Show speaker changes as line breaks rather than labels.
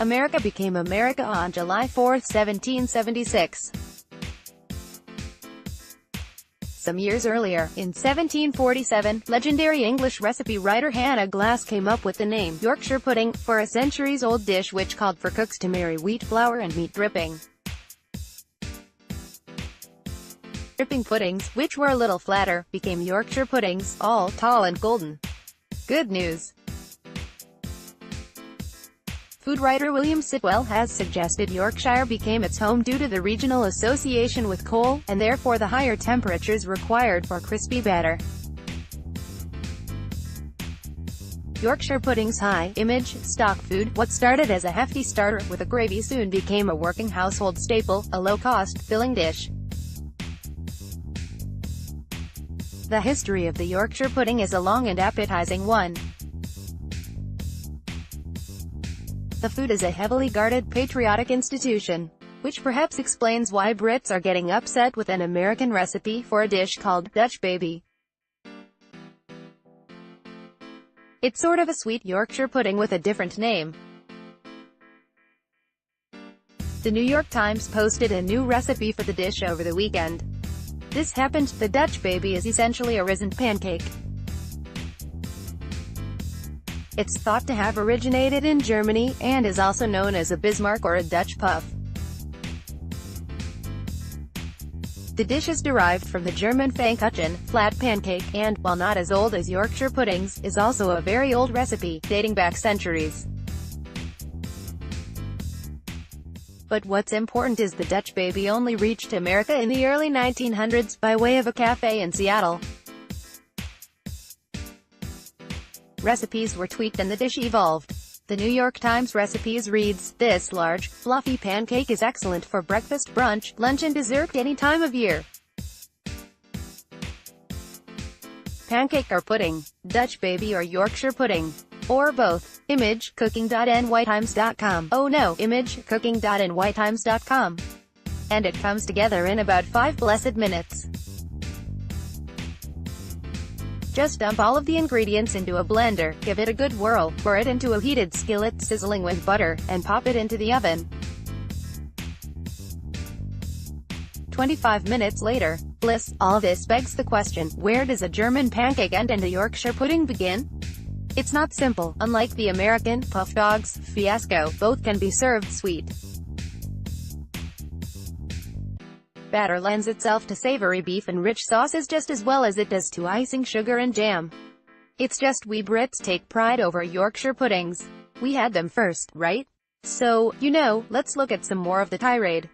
America became America on July 4, 1776. Some years earlier, in 1747, legendary English recipe writer Hannah Glasse came up with the name Yorkshire pudding for a centuries-old dish which called for cooks to marry wheat flour and meat dripping. Dripping puddings, which were a little flatter, became Yorkshire puddings, all tall and golden. Good news. Food writer William Sitwell has suggested Yorkshire became its home due to the regional association with coal, and therefore the higher temperatures required for crispy batter. Yorkshire pudding's high-image, stock food, what started as a hefty starter with a gravy soon became a working household staple, a low-cost, filling dish. The history of the Yorkshire pudding is a long and appetizing one. The food is a heavily guarded, patriotic institution, which perhaps explains why Brits are getting upset with an American recipe for a dish called Dutch baby. It's sort of a sweet Yorkshire pudding with a different name. The New York Times posted a new recipe for the dish over the weekend. This happened. The Dutch baby is essentially a risen pancake. It's thought to have originated in Germany, and is also known as a Bismarck or a Dutch puff. The dish is derived from the German Pfannkuchen, flat pancake, and, while not as old as Yorkshire puddings, is also a very old recipe, dating back centuries. But what's important is the Dutch baby only reached America in the early 1900s, by way of a cafe in Seattle. Recipes were tweaked and the dish evolved. The New York Times recipes reads, "This large, fluffy pancake is excellent for breakfast, brunch, lunch and dessert any time of year." Pancake or pudding, Dutch baby or Yorkshire pudding, or both. Image, cooking.nytimes.com. Oh no, image, cooking.nytimes.com. And it comes together in about 5 blessed minutes. Just dump all of the ingredients into a blender, give it a good whirl, pour it into a heated skillet sizzling with butter, and pop it into the oven. 25 minutes later. Bliss. All this begs the question, where does a German pancake end and a Yorkshire pudding begin? It's not simple. Unlike the American puff dogs fiasco, both can be served sweet. Batter lends itself to savory beef and rich sauces just as well as it does to icing, sugar and jam. It's just we Brits take pride over Yorkshire puddings. We had them first, right? So, let's look at some more of the tirade.